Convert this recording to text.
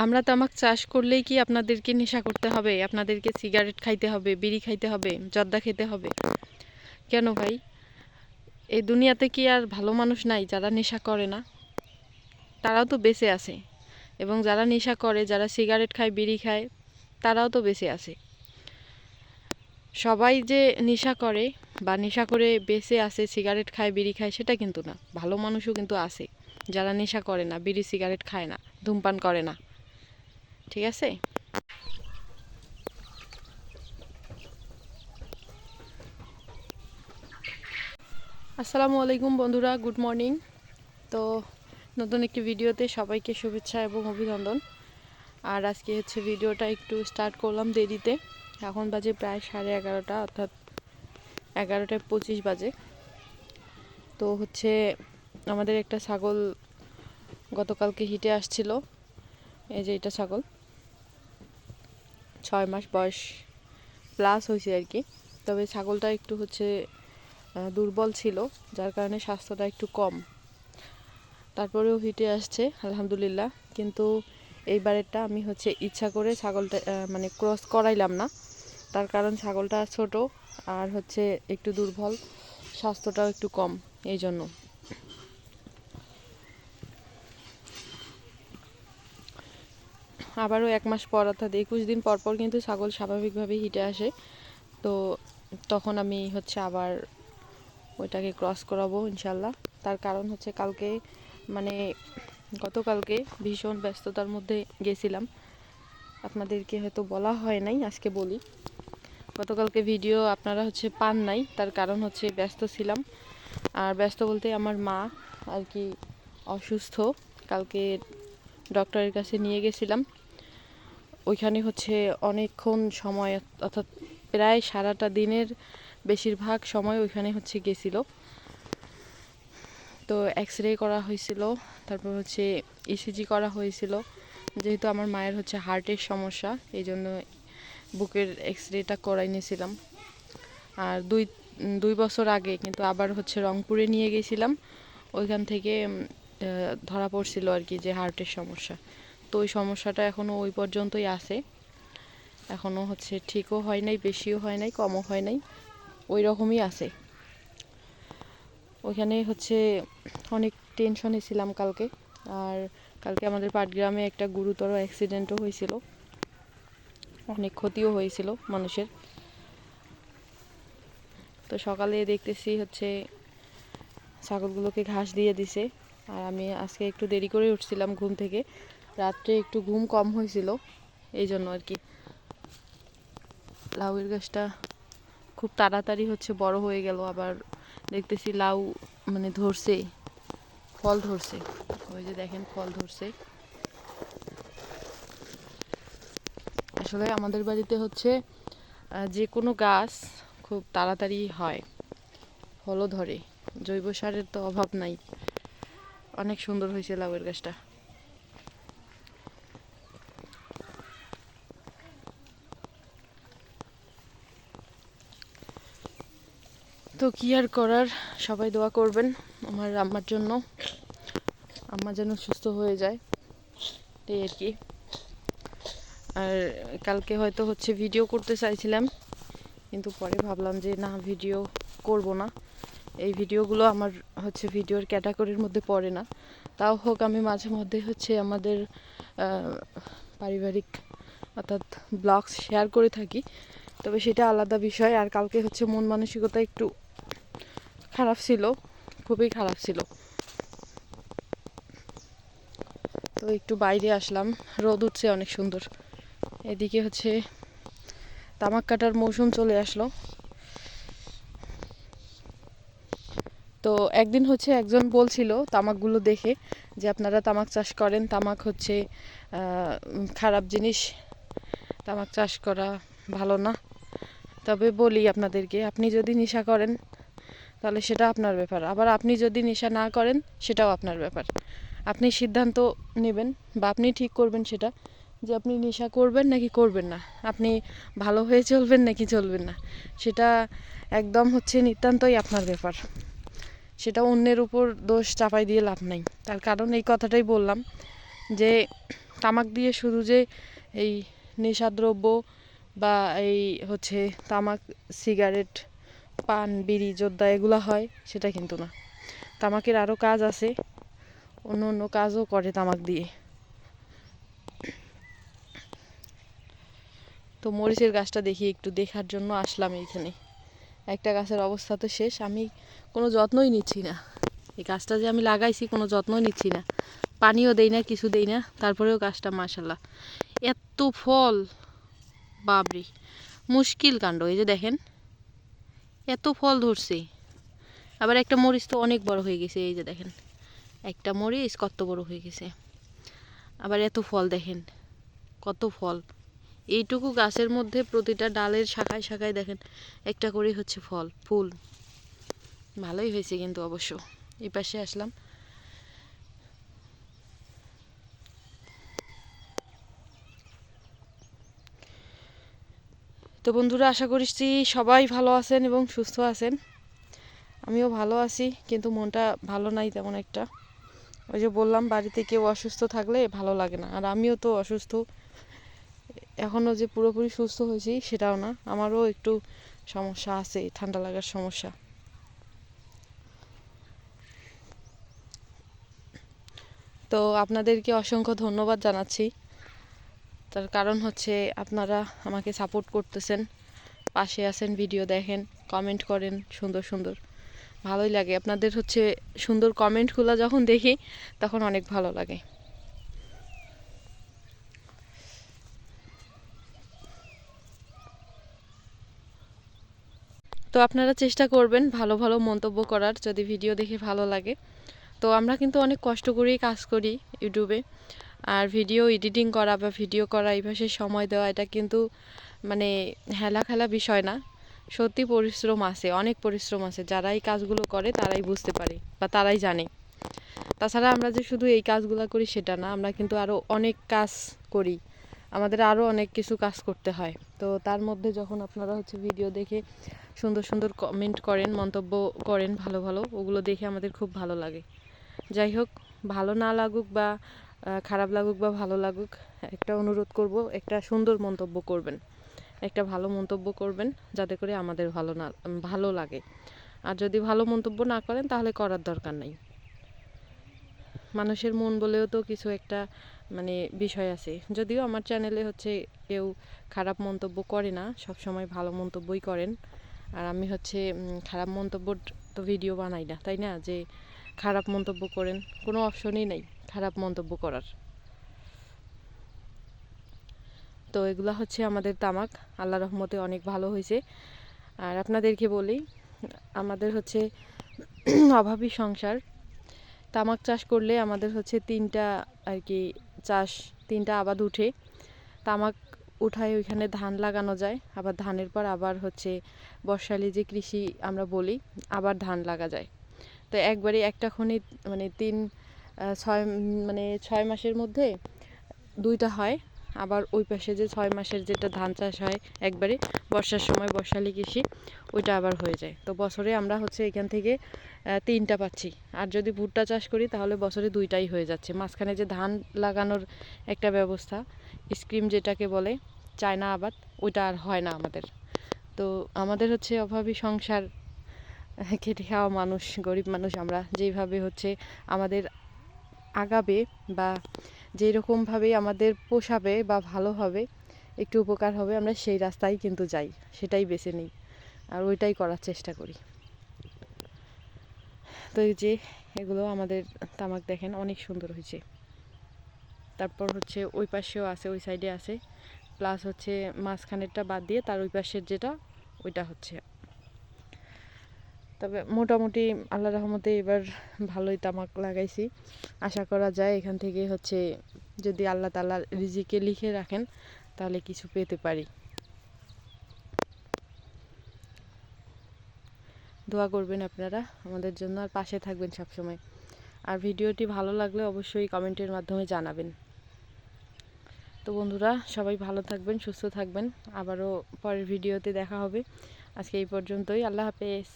আমরা তামাক চাষ করলেই কি আপনাদেরকে নেশা করতে হবে, আপনাদেরকে সিগারেট খাইতে হবে, বিড়ি খাইতে হবে, জর্দা খেতে হবে? কেন ভাই? এই দুনিয়াতে কি আর ভালো মানুষ নাই যারা নেশা করে না? তারাও তো বেঁচে আছে। এবং যারা নেশা করে, যারা সিগারেট খায়, বিড়ি খায়, তারাও তো বেঁচে আছে। সবাই যে নেশা করে বা নেশা করে বেঁচে আছে, সিগারেট খায়, বিড়ি খায়, সেটা কিন্তু না। ভালো মানুষও কিন্তু আছে যারা নেশা করে না, বিড়ি সিগারেট খায় না, ধূমপান করে না। ঠিক আছে? আসসালামু আলাইকুম বন্ধুরা, গুড মর্নিং। তো নতুন একটি ভিডিওতে সবাইকে শুভেচ্ছা এবং অভিনন্দন। আর আজকে হচ্ছে ভিডিওটা একটু স্টার্ট করলাম দেরিতে। এখন বাজে প্রায় 11:30, অর্থাৎ 11:25 বাজে। তো হচ্ছে আমাদের একটা ছাগল গতকালকে হিটে আসছিল। এই যে এটা ছাগল, 6 মাস বয়স প্লাস হয়েছে আর কি। তবে ছাগলটা একটু হচ্ছে দুর্বল ছিল, যার কারণে স্বাস্থ্যটা একটু কম। তারপরেও হিটে আসছে আলহামদুলিল্লাহ। কিন্তু এইবারেরটা আমি হচ্ছে ইচ্ছা করে ছাগলটা মানে ক্রস করাইলাম না। তার কারণ ছাগলটা ছোট আর হচ্ছে একটু দুর্বল, স্বাস্থ্যটাও একটু কম, এই জন্য। আবারও 1 মাস পর, অর্থাৎ 21 দিন পর পর কিন্তু ছাগল স্বাভাবিকভাবে হিটে আসে। তো তখন আমি হচ্ছে আবার ওইটাকে ক্রস করাবো ইনশাল্লাহ। তার কারণ হচ্ছে কালকে মানে গতকালকে ভীষণ ব্যস্ততার মধ্যে গেছিলাম, আপনাদেরকে হয়তো বলা হয় নাই, আজকে বলি। গতকালকে ভিডিও আপনারা হচ্ছে পান নাই, তার কারণ হচ্ছে ব্যস্ত ছিলাম। আর ব্যস্ত বলতে আমার মা আর কি অসুস্থ, কালকে ডক্টরের কাছে নিয়ে গেছিলাম। ওইখানে হচ্ছে অনেকক্ষণ সময়, অর্থাৎ প্রায় সারাটা দিনের বেশিরভাগ সময় ওইখানে হচ্ছে গেছিল। তো এক্স-রে করা হয়েছিল, তারপর হচ্ছে ইসিজি করা হয়েছিল। যেহেতু আমার মায়ের হচ্ছে হার্টের সমস্যা, এই জন্য বুকের এক্স-রেটা করাই নিয়েছিলাম। আর দুই বছর আগে কিন্তু আবার হচ্ছে রংপুরে নিয়ে গেছিলাম। ওইখান থেকে ধরা পড়ছিল আর কি যে হার্টের সমস্যা। তো ওই সমস্যাটা এখনও ওই পর্যন্তই আছে, এখনও হচ্ছে ঠিকও হয় নাই, বেশিও হয় নাই, কমও হয় নাই, ওই রকমই আছে। ওইখানে হচ্ছে অনেক টেনশনে ছিলাম কালকে। আর কালকে আমাদের পাটগ্রামে একটা গুরুতর অ্যাক্সিডেন্টও হয়েছিল, অনেক ক্ষতিও হয়েছিল মানুষের। তো সকালে দেখতেছি হচ্ছে ছাগলগুলোকে ঘাস দিয়ে দিছে। আর আমি আজকে একটু দেরি করে উঠছিলাম ঘুম থেকে, রাত্রে একটু ঘুম কম হয়েছিল, এই জন্য আর কি। লাউয়ের গাছটা খুব তাড়াতাড়ি হচ্ছে বড় হয়ে গেল, আবার দেখতেছি লাউ মানে ধরছে, ফল ধরছে। ওই যে দেখেন ফল ধরছে। আসলে আমাদের বাড়িতে হচ্ছে যে কোনো গাছ খুব তাড়াতাড়ি হয়, ফলও ধরে, জৈব সারের তো অভাব নাই। অনেক সুন্দর হয়েছে লাউয়ের গাছটা। তো কি আর করার, সবাই দোয়া করবেন আমার আম্মার জন্য, আম্মা যেন সুস্থ হয়ে যায়, এই আর কি। আর কালকে হয়তো হচ্ছে ভিডিও করতে চাইছিলাম, কিন্তু পরে ভাবলাম যে না, ভিডিও করব না। এই ভিডিওগুলো আমার হচ্ছে ভিডিওর ক্যাটাগরির মধ্যে পড়ে না। তাও হোক, আমি মাঝে মধ্যে হচ্ছে আমাদের পারিবারিক অর্থাৎ ব্লগস শেয়ার করে থাকি, তবে সেটা আলাদা বিষয়। আর কালকে হচ্ছে মন মানসিকতা একটু খারাপ ছিল, খুবই খারাপ ছিল। তো একটু বাইরে আসলাম, রোদ উঠছে অনেক সুন্দর। এদিকে হচ্ছে তামাক কাটার মৌসুম চলে আসলো। তো একদিন হচ্ছে একজন বলছিল তামাকগুলো দেখে যে আপনারা তামাক চাষ করেন, তামাক হচ্ছে খারাপ জিনিস, তামাক চাষ করা ভালো না। তবে বলি আপনাদেরকে, আপনি যদি নেশা করেন তাহলে সেটা আপনার ব্যাপার, আবার আপনি যদি নেশা না করেন সেটাও আপনার ব্যাপার। আপনি সিদ্ধান্ত নেবেন বা আপনি ঠিক করবেন সেটা, যে আপনি নেশা করবেন নাকি করবেন না, আপনি ভালো হয়ে চলবেন নাকি চলবেন না, সেটা একদম হচ্ছে নিতান্তই আপনার ব্যাপার। সেটা অন্যের উপর দোষ চাপাই দিয়ে লাভ নাই। তার কারণ এই কথাটাই বললাম যে তামাক দিয়ে শুধু যে এই নেশাদ্রব্য বা এই হচ্ছে তামাক, সিগারেট, পান, বিড়ি, জর্দা এগুলো হয় সেটা কিন্তু না। তামাকের আরও কাজ আছে, অন্য অন্য কাজও করে তামাক দিয়ে। তো মরিচের গাছটা দেখি, একটু দেখার জন্য আসলাম এইখানে। একটা গাছের অবস্থা তো শেষ, আমি কোনো যত্নই নিচ্ছি না। এই গাছটা যে আমি লাগাইছি কোনো যত্নই নিচ্ছি না, পানিও দেই না, কিছু দেই না, তারপরেও গাছটা মাশাল্লাহ এত ফল, বাবরি মুশকিল কাণ্ড। এই যে দেখেন এত ফল ধরছে। আবার একটা মরিচ তো অনেক বড় হয়ে গেছে, এই যে দেখেন একটা মরিচ কত বড় হয়ে গেছে। আবার এত ফল দেখেন, কত ফল। এইটুকু গাছের মধ্যে প্রতিটা ডালের শাখায় শাখায় দেখেন একটা করে হচ্ছে ফল, ফুল। ভালোই হয়েছে কিন্তু অবশ্য। এই পাশে আসলাম। তো বন্ধুরা, আশা করছি সবাই ভালো আছেন এবং সুস্থ আছেন। আমিও ভালো আছি, কিন্তু মনটা ভালো নাই তেমন একটা। ওই যে বললাম, বাড়িতে কেউ অসুস্থ থাকলে ভালো লাগে না। আর আমিও তো অসুস্থ, এখনও যে পুরোপুরি সুস্থ হয়েছি সেটাও না, আমারও একটু সমস্যা আছে, ঠান্ডা লাগার সমস্যা। তো আপনাদেরকে অসংখ্য ধন্যবাদ জানাচ্ছি। তার কারণ হচ্ছে আপনারা আমাকে সাপোর্ট করতেছেন, পাশে আছেন, ভিডিও দেখেন, কমেন্ট করেন সুন্দর সুন্দর। ভালোই লাগে আপনাদের হচ্ছে সুন্দর কমেন্টগুলো যখন দেখি তখন অনেক ভালো লাগে। তো আপনারা চেষ্টা করবেন ভালো ভালো মন্তব্য করার, যদি ভিডিও দেখে ভালো লাগে। তো আমরা কিন্তু অনেক কষ্ট করেই কাজ করি ইউটিউবে। আর ভিডিও এডিটিং করা বা ভিডিও করা, এই ভাষায় সময় দেওয়া, এটা কিন্তু মানে হেলা খেলা বিষয় না। সত্যি পরিশ্রম আছে, অনেক পরিশ্রম আছে। যারা এই কাজগুলো করে তারাই বুঝতে পারে বা তারাই জানে। তাছাড়া আমরা যে শুধু এই কাজগুলো করি সেটা না, আমরা কিন্তু আরও অনেক কাজ করি, আমাদের আরও অনেক কিছু কাজ করতে হয়। তো তার মধ্যে যখন আপনারা হচ্ছে ভিডিও দেখে সুন্দর সুন্দর কমেন্ট করেন, মন্তব্য করেন ভালো ভালো, ওগুলো দেখে আমাদের খুব ভালো লাগে। যাই হোক, ভালো না লাগুক বা খারাপ লাগুক বা ভালো লাগুক, একটা অনুরোধ করব, একটা সুন্দর মন্তব্য করবেন, একটা ভালো মন্তব্য করবেন, যাতে করে আমাদের ভালো লাগে। আর যদি ভালো মন্তব্য না করেন তাহলে করার দরকার নাই। মানুষের মন বলেও তো কিছু একটা মানে বিষয় আছে। যদিও আমার চ্যানেলে হচ্ছে কেউ খারাপ মন্তব্য করে না, সব সময় ভালো মন্তব্যই করেন। আর আমি হচ্ছে খারাপ মন্তব্য তো ভিডিও বানাই না, তাই না, যে খারাপ মন্তব্য করেন, কোনো অপশনই নেই খারাপ মন্তব্য করার। তো এগুলা হচ্ছে আমাদের তামাক, আল্লাহ রহমতে অনেক ভালো হয়েছে। আর আপনাদেরকে বলি, আমাদের হচ্ছে অভাবী সংসার। তামাক চাষ করলে আমাদের হচ্ছে তিনটা আর কি তিনটা আবাদ উঠে। তামাক উঠায় ওইখানে ধান লাগানো যায়, আবার ধানের পর আবার হচ্ছে বর্ষালি যে কৃষি আমরা বলি, আবার ধান লাগা যায়। তো একবারে একটা খনি মানে 6 মাসের মধ্যে দুইটা হয়। আবার ওই পাশে যে 6 মাসের যেটা ধান চাষ হয় একবারে বর্ষার সময়, বর্ষালি কৃষি, ওইটা আবার হয়ে যায়। তো বছরে আমরা হচ্ছে এখান থেকে 3টা পাচ্ছি। আর যদি ভুট্টা চাষ করি তাহলে বছরে 2টাই হয়ে যাচ্ছে। মাঝখানে যে ধান লাগানোর একটা ব্যবস্থা, স্কিম যেটাকে বলে, চায়না আবাদ, ওইটা আর হয় না আমাদের। তো আমাদের হচ্ছে অভাবী সংসার, খেটে খাওয়া মানুষ, গরিব মানুষ আমরা, যেইভাবে হচ্ছে আমাদের আগাবে বা যেরকমভাবে আমাদের পোষাবে বা ভালো হবে, একটু উপকার হবে, আমরা সেই রাস্তায় কিন্তু যাই, সেটাই বেছে নিই আর ওইটাই করার চেষ্টা করি। তো এই যে এগুলো আমাদের তামাক দেখেন অনেক সুন্দর হয়েছে। তারপর হচ্ছে ওই পাশেও আছে, ওই সাইডে আছে, প্লাস হচ্ছে মাঝখানেরটা বাদ দিয়ে তার ওই পাশের যেটা, ওইটা হচ্ছে। তবে মোটামুটি আল্লাহ রহমতে এবার ভালোই তামাক লাগাইছি। আশা করা যায় এখান থেকে হচ্ছে যদি আল্লাহ তাআলা রিজিকে লিখে রাখেন তাহলে কিছু পেতে পারি। দোয়া করবেন আপনারা আমাদের জন্য, আর পাশে থাকবেন সবসময়। আর ভিডিওটি ভালো লাগলে অবশ্যই কমেন্টের মাধ্যমে জানাবেন। তো বন্ধুরা, সবাই ভালো থাকবেন, সুস্থ থাকবেন। আবারও পরের ভিডিওতে দেখা হবে। আজকে এই পর্যন্তই। আল্লাহ হাফেজ।